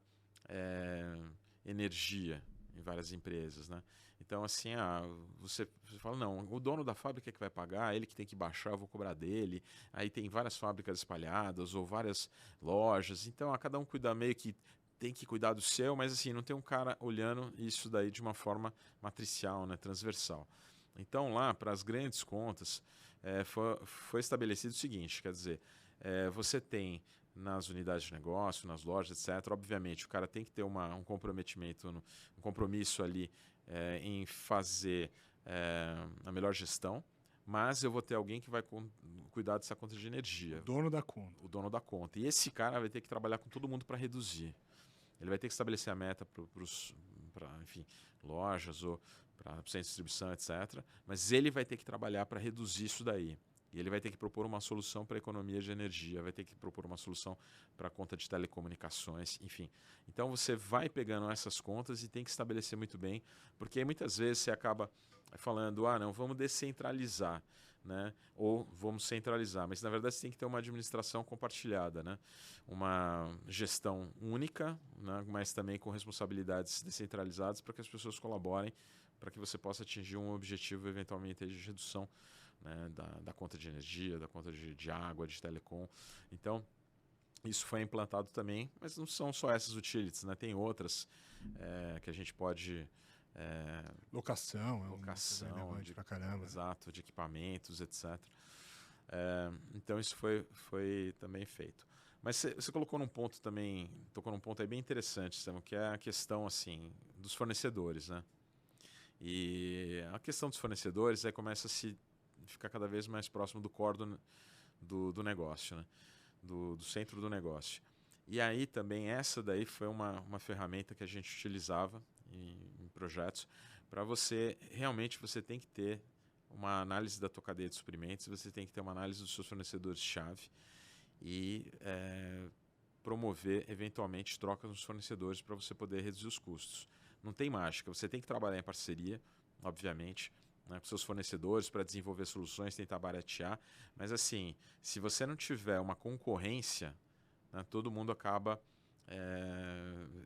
energia em várias empresas, né? Então, assim, você fala, não, o dono da fábrica é que vai pagar, ele que tem que baixar, eu vou cobrar dele. Aí tem várias fábricas espalhadas ou várias lojas. Então, cada um cuida meio que tem que cuidar do seu, mas assim, não tem um cara olhando isso daí de uma forma matricial, né, transversal. Então, lá, para as grandes contas, foi estabelecido o seguinte, quer dizer, você tem nas unidades de negócio, nas lojas, etc. Obviamente, o cara tem que ter um comprometimento, um compromisso ali em fazer a melhor gestão, mas eu vou ter alguém que vai cuidar dessa conta de energia. O dono da conta. O dono da conta. E esse cara vai ter que trabalhar com todo mundo para reduzir. Ele vai ter que estabelecer a meta para, enfim, lojas ou para centro de distribuição, etc. Mas ele vai ter que trabalhar para reduzir isso daí. E ele vai ter que propor uma solução para a economia de energia, vai ter que propor uma solução para a conta de telecomunicações, enfim. Então você vai pegando essas contas e tem que estabelecer muito bem, porque aí muitas vezes você acaba falando, não, vamos descentralizar, né? Ou vamos centralizar, mas na verdade você tem que ter uma administração compartilhada, né? Uma gestão única, né? Mas também com responsabilidades descentralizadas para que as pessoas colaborem, para que você possa atingir um objetivo eventualmente de redução, né, da conta de energia, da conta de água, de telecom. Então, isso foi implantado também, mas não são só essas utilities, né? Tem outras que a gente pode... Locação, locação pra caramba. Exato, de equipamentos, etc. Então, isso foi também feito. Mas você colocou num ponto também, tocou num ponto aí bem interessante, Samuel, que é a questão assim, dos fornecedores, né? E a questão dos fornecedores aí começa a se ficar cada vez mais próximo do core do negócio, né? do centro do negócio. E aí também essa daí foi uma ferramenta que a gente utilizava em projetos para você tem que ter uma análise da tua cadeia de suprimentos, você tem que ter uma análise dos seus fornecedores-chave e promover eventualmente trocas nos fornecedores para você poder reduzir os custos. Não tem mágica, você tem que trabalhar em parceria, obviamente, né, com seus fornecedores para desenvolver soluções, tentar baratear. Mas assim, se você não tiver uma concorrência, né, todo mundo acaba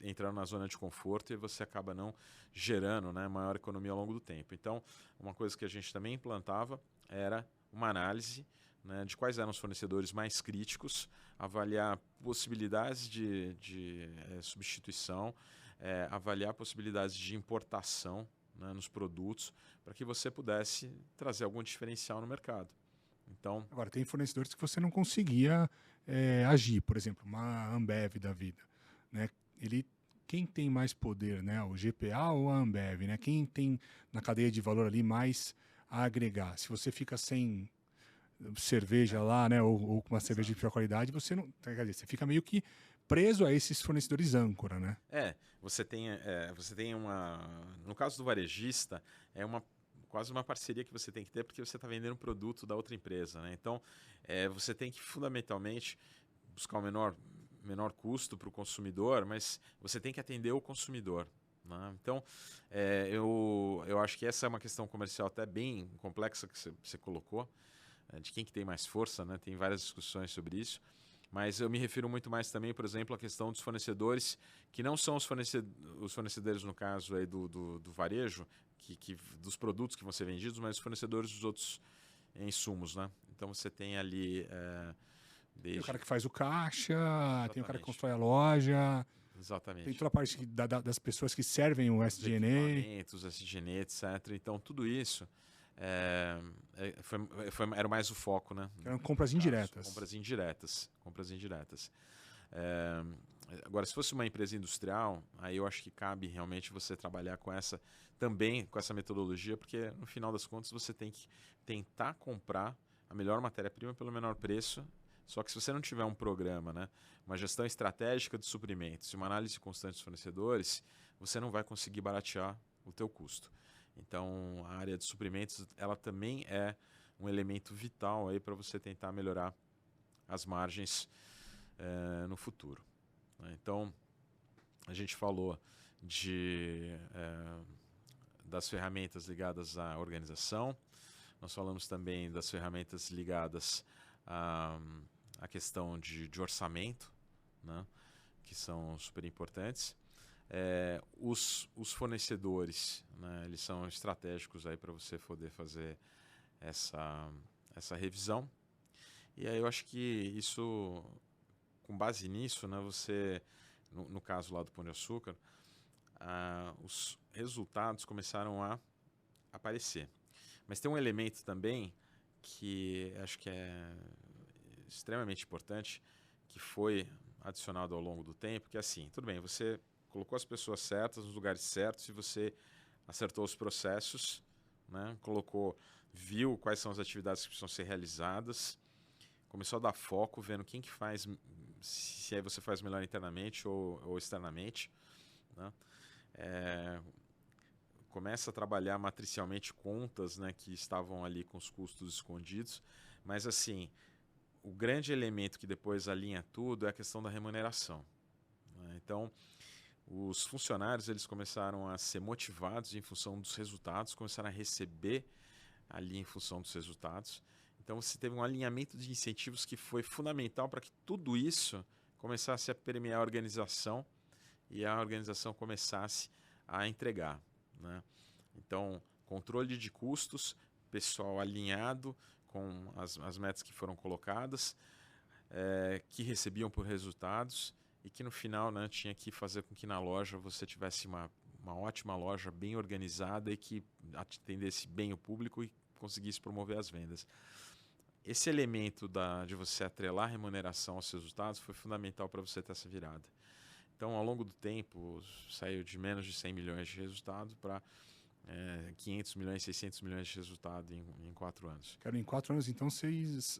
entrando na zona de conforto e você acaba não gerando, né, maior economia ao longo do tempo. Então, uma coisa que a gente também implantava era uma análise, né, de quais eram os fornecedores mais críticos, avaliar possibilidades de substituição, avaliar possibilidades de importação, né, nos produtos, para que você pudesse trazer algum diferencial no mercado. Então, agora, tem fornecedores que você não conseguia agir, por exemplo, uma Ambev da vida, né? Quem tem mais poder, né? O GPA ou a Ambev, né? Quem tem na cadeia de valor ali mais a agregar? Se você fica sem cerveja lá, né? Ou com uma cerveja de pior qualidade, você não, quer dizer, você fica meio que preso a esses fornecedores âncora, né? Você tem uma... No caso do varejista, quase uma parceria que você tem que ter, porque você está vendendo um produto da outra empresa, né? Então, você tem que fundamentalmente buscar o menor custo para o consumidor, mas você tem que atender o consumidor, né? Então, eu acho que essa é uma questão comercial até bem complexa que você colocou, de quem que tem mais força, né? Tem várias discussões sobre isso. Mas eu me refiro muito mais também, por exemplo, à questão dos fornecedores, que não são os fornecedores, no caso aí do varejo, dos produtos que vão ser vendidos, mas os fornecedores dos outros insumos, né? Então você tem ali... Tem o cara que faz o caixa, Exatamente. Tem o cara que constrói a loja... Exatamente. Tem toda a parte das pessoas que servem o SG&A. Equipamentos, SG&A, etc. Então tudo isso... era mais o foco, né? Eram compras indiretas. Compras indiretas. Agora, se fosse uma empresa industrial, aí eu acho que cabe realmente você trabalhar com essa metodologia, porque no final das contas você tem que tentar comprar a melhor matéria-prima pelo menor preço. Só que se você não tiver um programa, né, uma gestão estratégica de suprimentos e uma análise constante dos fornecedores, você não vai conseguir baratear o teu custo. Então, a área de suprimentos, ela também é um elemento vital aí para você tentar melhorar as margens no futuro. Então, a gente falou das ferramentas ligadas à organização, nós falamos também das ferramentas ligadas à questão de orçamento, né, que são super importantes. Os fornecedores, né, eles são estratégicos aí para você poder fazer essa revisão. E aí eu acho que isso, com base nisso, né, você, no caso lá do Pão de Açúcar, os resultados começaram a aparecer. Mas tem um elemento também que acho que é extremamente importante, que foi adicionado ao longo do tempo, que é assim, tudo bem, você colocou as pessoas certas nos lugares certos e você acertou os processos, né, viu quais são as atividades que precisam ser realizadas, começou a dar foco, vendo quem que faz, se aí você faz melhor internamente ou externamente, né? Começa a trabalhar matricialmente contas, né, que estavam ali com os custos escondidos, mas assim, o grande elemento que depois alinha tudo é a questão da remuneração, né? Então, os funcionários eles começaram a ser motivados em função dos resultados, começaram a receber ali em função dos resultados. Então você teve um alinhamento de incentivos que foi fundamental para que tudo isso começasse a permear a organização e a organização começasse a entregar, né? Então, controle de custos, pessoal alinhado com as metas que foram colocadas, que recebiam por resultados e que no final, né, tinha que fazer com que na loja você tivesse uma ótima loja bem organizada e que atendesse bem o público e conseguisse promover as vendas. Esse elemento de você atrelar a remuneração aos resultados foi fundamental para você ter essa virada. Então, ao longo do tempo, saiu de menos de 100 milhões de resultado para 500 milhões, 600 milhões de resultado em 4 anos. Cara, em 4 anos, então, vocês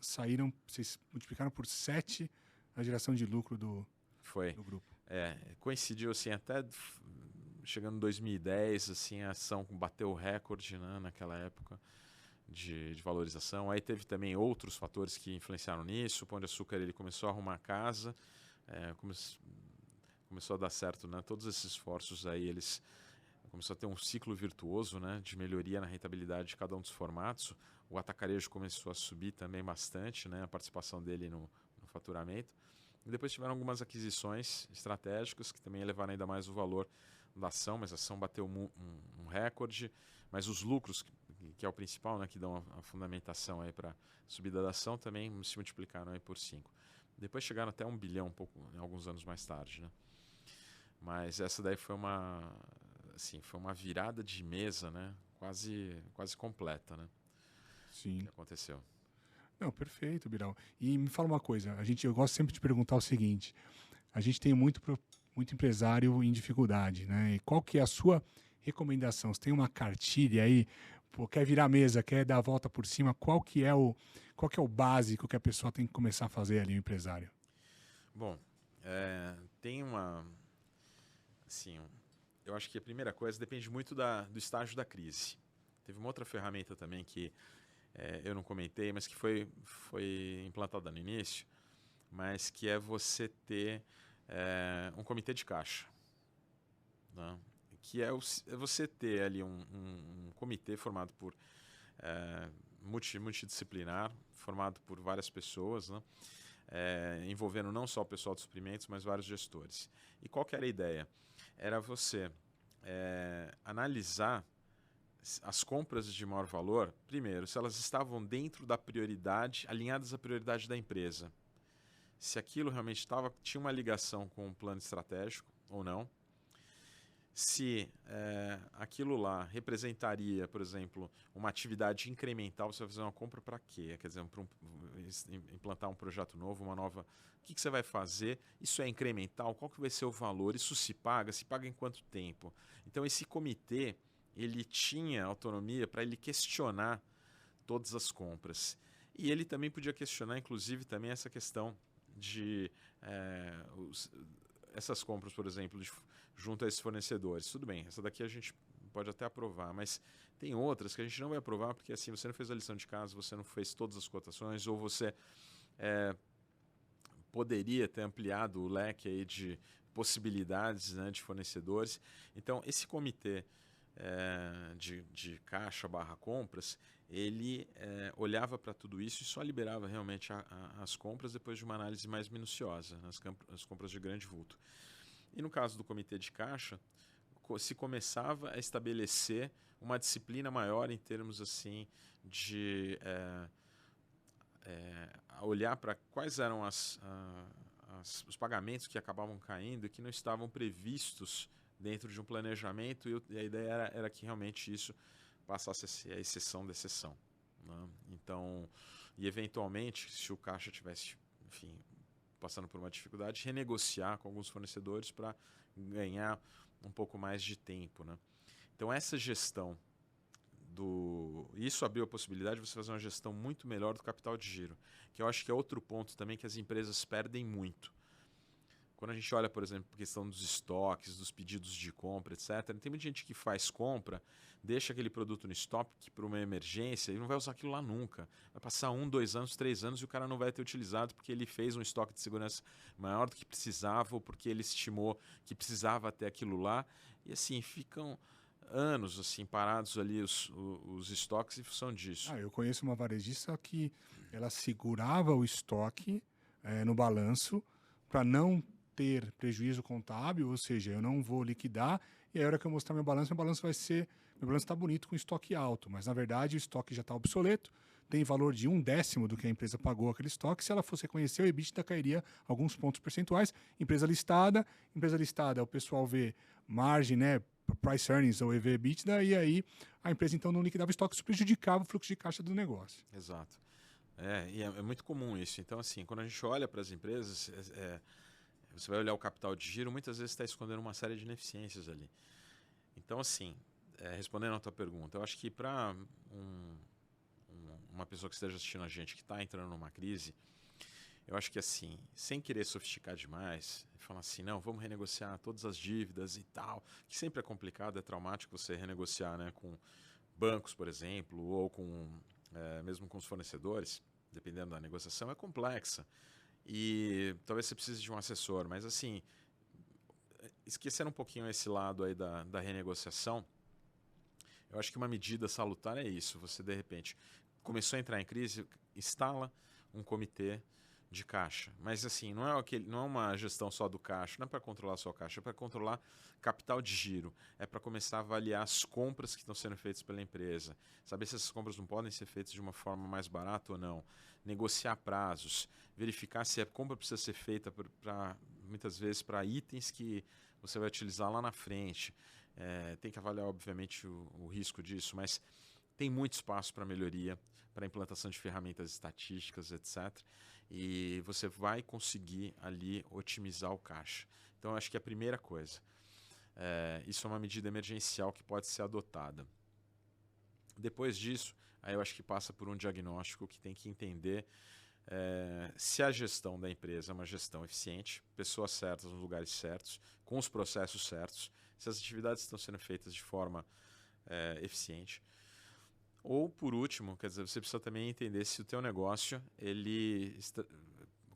multiplicaram por 7 a geração de lucro do grupo. Coincidiu assim, até chegando em 2010, assim, a ação bateu o recorde, né, naquela época de valorização. Aí teve também outros fatores que influenciaram nisso. O Pão de Açúcar ele começou a arrumar a casa, começou a dar certo, né? Todos esses esforços aí, eles começou a ter um ciclo virtuoso, né, de melhoria na rentabilidade de cada um dos formatos. O atacarejo começou a subir também bastante, né, a participação dele no faturamento. E depois tiveram algumas aquisições estratégicas que também elevaram ainda mais o valor da ação, mas a ação bateu um recorde. Mas os lucros, que é o principal, né, que dão a fundamentação para a subida da ação, também se multiplicaram aí por 5. Depois chegaram até 1 bilhão, alguns anos mais tarde, né? Mas essa daí foi uma virada de mesa, né? Quase completa, né? Sim. Que aconteceu. Não, perfeito, Birão. E me fala uma coisa, eu gosto sempre de perguntar o seguinte, a gente tem muito empresário em dificuldade, né? E qual que é a sua recomendação? Você tem uma cartilha aí, quer virar a mesa, quer dar a volta por cima, qual que é o básico que a pessoa tem que começar a fazer ali, o empresário? Bom, tem assim, eu acho que a primeira coisa depende muito do estágio da crise. Teve uma outra ferramenta também que eu não comentei, mas que foi implantada no início, mas que é você ter um comitê de caixa, né? Que é você ter ali um comitê formado por multidisciplinar, formado por várias pessoas, né? Envolvendo não só o pessoal de suprimentos, mas vários gestores. E qual que era a ideia? Era você analisar as compras de maior valor, primeiro, se elas estavam dentro da prioridade, alinhadas à prioridade da empresa. Se aquilo realmente tinha uma ligação com o plano estratégico ou não. Se aquilo lá representaria, por exemplo, uma atividade incremental, você vai fazer uma compra para quê? Quer dizer, implantar um projeto novo, uma nova... O que você vai fazer? Isso é incremental? Qual que vai ser o valor? Isso se paga? Se paga em quanto tempo? Então, esse comitê, ele tinha autonomia para ele questionar todas as compras. E ele também podia questionar, inclusive, também essa questão de essas compras, por exemplo, junto a esses fornecedores. Tudo bem, essa daqui a gente pode até aprovar, mas tem outras que a gente não vai aprovar porque assim você não fez a lição de casa, você não fez todas as cotações, ou você poderia ter ampliado o leque aí de possibilidades, né, de fornecedores. Então, esse comitê de caixa barra compras, ele olhava para tudo isso e só liberava realmente as compras depois de uma análise mais minuciosa, as compras de grande vulto. E no caso do comitê de caixa, se começava a estabelecer uma disciplina maior em termos assim de olhar para quais eram os pagamentos que acabavam caindo e que não estavam previstos dentro de um planejamento, e a ideia era que realmente isso passasse a ser a exceção da exceção, né? Então, e eventualmente, se o caixa tivesse, enfim, passando por uma dificuldade, renegociar com alguns fornecedores para ganhar um pouco mais de tempo, né? Então, essa gestão isso abriu a possibilidade de você fazer uma gestão muito melhor do capital de giro, que eu acho que é outro ponto também que as empresas perdem muito. Quando a gente olha, por exemplo, a questão dos estoques, dos pedidos de compra, etc., tem muita gente que faz compra, deixa aquele produto no estoque para uma emergência e não vai usar aquilo lá nunca. Vai passar 1, 2 anos, 3 anos e o cara não vai ter utilizado porque ele fez um estoque de segurança maior do que precisava ou porque ele estimou que precisava ter aquilo lá. E assim, ficam anos assim parados ali os estoques em função disso. Eu conheço uma varejista que ela segurava o estoque no balanço para não ter prejuízo contábil, ou seja, eu não vou liquidar e aí a hora que eu mostrar meu balanço vai ser, meu balanço está bonito com estoque alto, mas na verdade o estoque já está obsoleto, tem valor de 1/10 do que a empresa pagou aquele estoque, se ela fosse reconhecer o EBITDA cairia alguns pontos percentuais. Empresa listada, o pessoal vê margem, né, price earnings ou EV/EBITDA, e aí a empresa então não liquidava estoque, isso prejudicava o fluxo de caixa do negócio. Exato. E é muito comum isso. Então, assim, quando a gente olha para as empresas, você vai olhar o capital de giro, muitas vezes está escondendo uma série de ineficiências ali. Então, assim, respondendo a tua pergunta, eu acho que para uma pessoa que esteja assistindo a gente que está entrando numa crise, eu acho que assim, sem querer sofisticar demais, falar assim, não, vamos renegociar todas as dívidas e tal, que sempre é complicado, é traumático você renegociar, né, com bancos, por exemplo, ou mesmo com os fornecedores, dependendo da negociação, é complexa. E talvez você precise de um assessor, mas assim, esquecendo um pouquinho esse lado aí da renegociação, eu acho que uma medida salutar é isso. Você, de repente, começou a entrar em crise, instala um comitê de caixa. Mas assim, não é uma gestão só do caixa, não é para controlar só o caixa, é para controlar capital de giro, é para começar a avaliar as compras que estão sendo feitas pela empresa, saber se essas compras não podem ser feitas de uma forma mais barata ou não, negociar prazos, verificar se a compra precisa ser feita muitas vezes para itens que você vai utilizar lá na frente. Tem que avaliar, obviamente, o risco disso, mas tem muito espaço para melhoria, para implantação de ferramentas estatísticas, etc. E você vai conseguir ali otimizar o caixa. Então, eu acho que a primeira coisa, isso é uma medida emergencial que pode ser adotada. Depois disso, aí eu acho que passa por um diagnóstico que tem que entender se a gestão da empresa é uma gestão eficiente, pessoas certas nos lugares certos, com os processos certos, se as atividades estão sendo feitas de forma eficiente. Ou, por último, quer dizer, você precisa também entender se o teu negócio,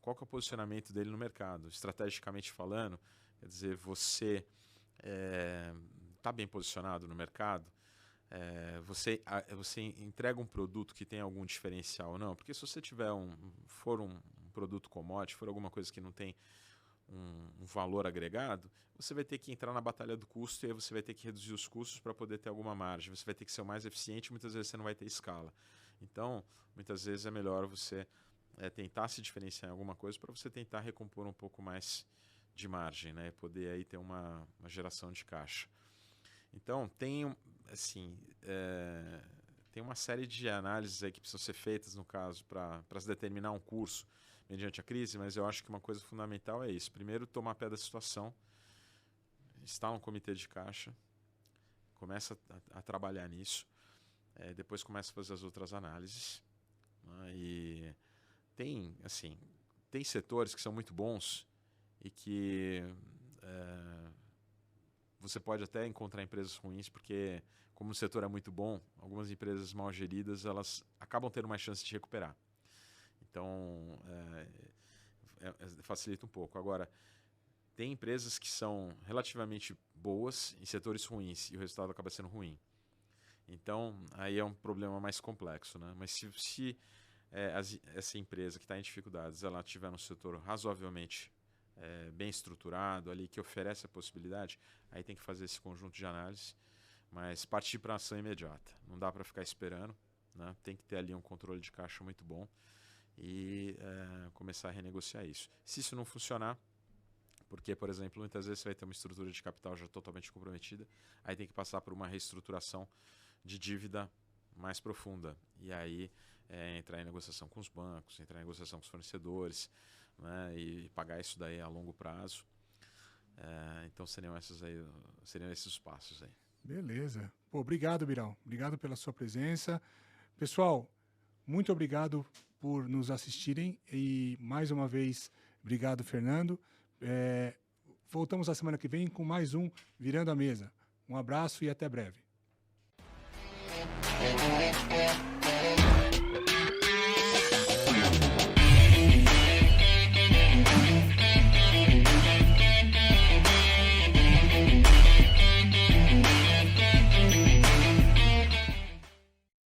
qual que é o posicionamento dele no mercado. Estrategicamente falando, quer dizer, você está bem posicionado no mercado, você entrega um produto que tem algum diferencial ou não? Porque se você for um produto commodity, for alguma coisa que não tem um valor agregado, você vai ter que entrar na batalha do custo e aí você vai ter que reduzir os custos para poder ter alguma margem. Você vai ter que ser o mais eficiente, muitas vezes você não vai ter escala. Então, muitas vezes é melhor você tentar se diferenciar em alguma coisa para você tentar recompor um pouco mais de margem, né? E poder aí ter uma geração de caixa. Então, tem uma série de análises aí que precisam ser feitas, no caso, para se determinar um curso mediante a crise, mas eu acho que uma coisa fundamental é isso. Primeiro, tomar pé da situação, instala um comitê de caixa, começa a trabalhar nisso, depois começa a fazer as outras análises, né? E tem, assim, tem setores que são muito bons e que você pode até encontrar empresas ruins, porque como o setor é muito bom, algumas empresas mal geridas, elas acabam tendo mais chance de recuperar. Então, facilita um pouco. Agora, tem empresas que são relativamente boas em setores ruins e o resultado acaba sendo ruim. Então, aí é um problema mais complexo, né? Mas se essa empresa que está em dificuldades, ela estiver no setor razoavelmente bem estruturado ali, que oferece a possibilidade, aí tem que fazer esse conjunto de análise, mas partir para ação imediata. Não dá para ficar esperando, né? Tem que ter ali um controle de caixa muito bom e começar a renegociar isso. Se isso não funcionar, porque, por exemplo, muitas vezes você vai ter uma estrutura de capital já totalmente comprometida, aí tem que passar por uma reestruturação de dívida mais profunda. E aí entrar em negociação com os bancos, entrar em negociação com os fornecedores, né, e pagar isso daí a longo prazo. Então seriam esses os passos aí. Beleza. Pô, obrigado, Biral. Obrigado pela sua presença. Pessoal, muito obrigado por nos assistirem e, mais uma vez, obrigado, Fernando. Voltamos a semana que vem com mais um Virando a Mesa. Um abraço e até breve.